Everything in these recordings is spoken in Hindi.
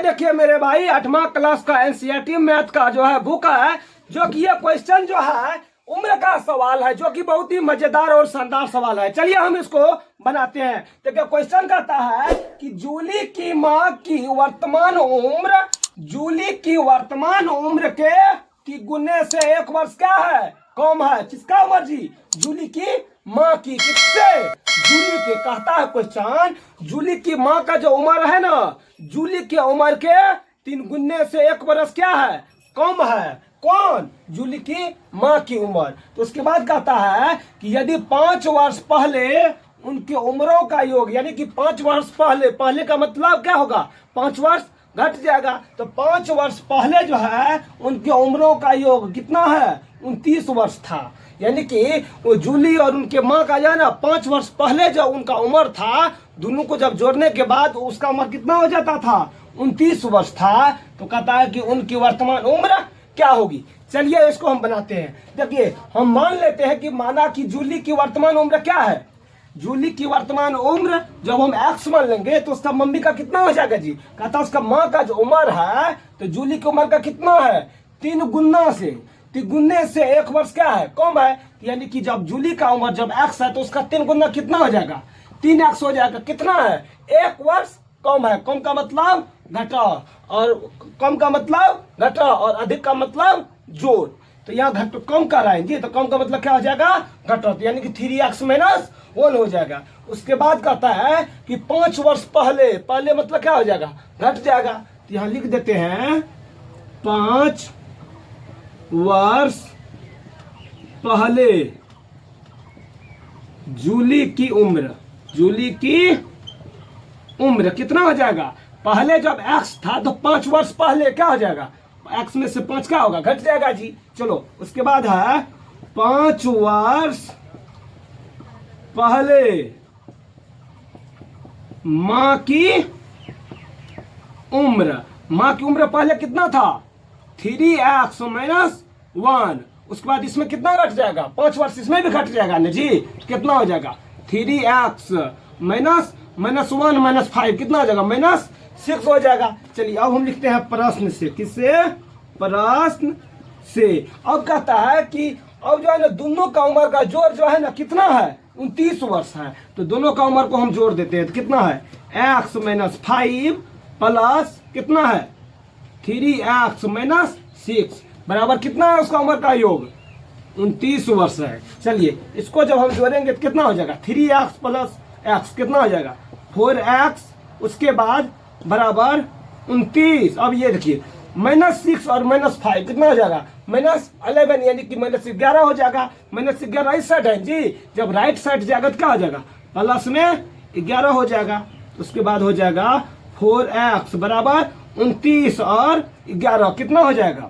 देखिए मेरे भाई 8वां क्लास का एनसीईआरटी मैथ का जो है बुक है, जो कि ये क्वेश्चन जो है उम्र का सवाल है, जो कि बहुत ही मजेदार और शानदार सवाल है। चलिए हम इसको बनाते हैं। देखिए क्वेश्चन कहता है कि जूली की माँ की वर्तमान उम्र, जूली की वर्तमान उम्र की गुने से 1 वर्ष क्या है, कम है। किसका उम्र जी? जूली की माँ की। किससे? जूली के। कहता है क्वेश्चन जूली की माँ का जो उम्र है ना, जूली की उम्र के 3 गुने से 1 वर्ष क्या है, कम है। कौन? जूली की माँ की उम्र। तो उसके बाद कहता है कि यदि 5 वर्ष पहले उनकी उम्रों का योग, यानी कि 5 वर्ष पहले, पहले का मतलब क्या होगा, 5 वर्ष घट जाएगा। तो 5 वर्ष पहले जो है उनकी उम्रों का योग कितना है, 29 वर्ष था। यानी कि वो जूली और उनके माँ का जो है ना 5 वर्ष पहले जो उनका उम्र था, दोनों को जब जोड़ने के बाद उसका उम्र कितना हो जाता था, 29 वर्ष था। तो कहता है कि उनकी वर्तमान उम्र क्या होगी। चलिए इसको हम बनाते हैं। देखिए हम मान लेते हैं कि माना कि जूली की वर्तमान उम्र क्या है, जूली की वर्तमान उम्र जब हम x मान लेंगे तो उसका मम्मी का कितना हो जाएगा जी। कहता है उसका माँ का जो उम्र है, तो जूली की उम्र का कितना है, 3 गुना से, 3 गुने से 1 वर्ष क्या है, कम है। यानी कि जब जूली का उम्र जब x है तो उसका 3 गुना कितना हो जाएगा, 3x हो जाएगा। कितना है, 1 वर्ष कम है। कम का मतलब घटा, और कम का मतलब घटा, और अधिक का मतलब जोड़। तो यहाँ घट कम कर आएंगे तो कम का मतलब क्या हो जाएगा, घटा। तो यानी कि 3x - 1 हो जाएगा। उसके बाद कहता है कि 5 वर्ष पहले, पहले मतलब क्या हो जाएगा, घट जाएगा। तो यहाँ लिख देते हैं 5 वर्ष पहले जूली की उम्र, जूली की उम्र कितना हो जाएगा। पहले जब x था तो 5 वर्ष पहले क्या हो जाएगा, x में से 5 क्या होगा, घट जाएगा जी। चलो उसके बाद है 5 वर्ष पहले माँ की उम्र, माँ की उम्र पहले कितना था, 3x - 1। उसके बाद इसमें कितना घट जाएगा, 5 वर्ष इसमें भी घट जाएगा ना जी। कितना हो जाएगा, 3x - 1 - 5 कितना हो जाएगा, -6 हो जाएगा। चलिए अब हम लिखते हैं प्रश्न से। किससे? प्रश्न से। अब कहता है कि अब जो है ना दोनों का उम्र का जोड़ जो है ना कितना है, 29 वर्ष है। तो दोनों का उम्र को हम जोड़ देते हैं। तो कितना है, x - 5 प्लस कितना है, 3x - 6 बराबर कितना है उसका उम्र का योग, 29 वर्ष है। चलिए इसको जब हम जोड़ेंगे तो कितना हो जाएगा, 3x प्लस x कितना हो जाएगा, 4x। उसके बाद बराबर 29। अब ये देखिए -6 और -5 कितना हो जाएगा, -11, यानी कि -11 हो जाएगा। -11 राइट साइड है जी। जब राइट साइड जाएगा तो क्या हो जाएगा, प्लस में 11 हो जाएगा। उसके बाद हो जाएगा 4x बराबर 29 और 11 कितना हो जाएगा,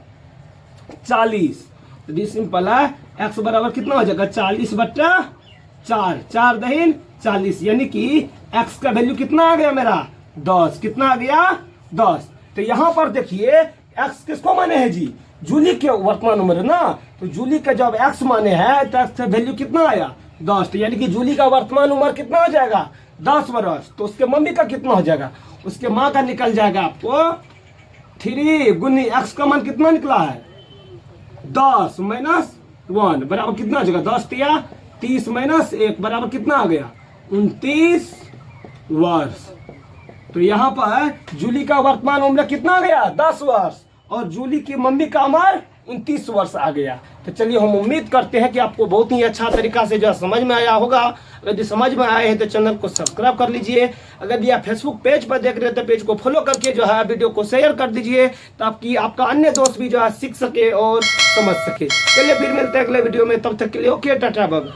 40। तो सिंपल है, x बराबर कितना हो जाएगा, 40/4, 4 दहीन 40। यानी कि x का वैल्यू कितना आ गया मेरा, 10। कितना आ गया, 10। तो यहाँ पर देखिए x किसको माने हैं जी, जूली के वर्तमान उम्र ना। तो जूली का जब x माने हैं तो x का वैल्यू कितना आया, 10। तो यानी कि जूली का वर्तमान उम्र कितना हो जाएगा, 10 वर्ष। तो उसके मम्मी का कितना हो जाएगा, उसके माँ का निकल जाएगा आपको 3 गुनी x का मान कितना निकला है, 10 - 1 बराबर कितना हो जाएगा, 10 या 30 - 1 बराबर कितना आ गया, 29 वर्ष। तो यहाँ पर जूली का वर्तमान उम्र कितना आ गया, 10 वर्ष, और जूली की मम्मी का उम्र 29 वर्ष आ गया। तो चलिए हम उम्मीद करते हैं कि आपको बहुत ही अच्छा तरीका से जो समझ में आया होगा। यदि समझ में आए हैं तो चैनल को सब्सक्राइब कर लीजिए। अगर आप फेसबुक पेज पर देख रहे हैं तो पेज को फॉलो करके जो है वीडियो को शेयर कर दीजिए, ताकि आपका अन्य दोस्त भी जो है सीख सके और समझ सके। चलिए फिर मिलते हैं अगले वीडियो में, तब तक के लिए ओके, टाटा बाय।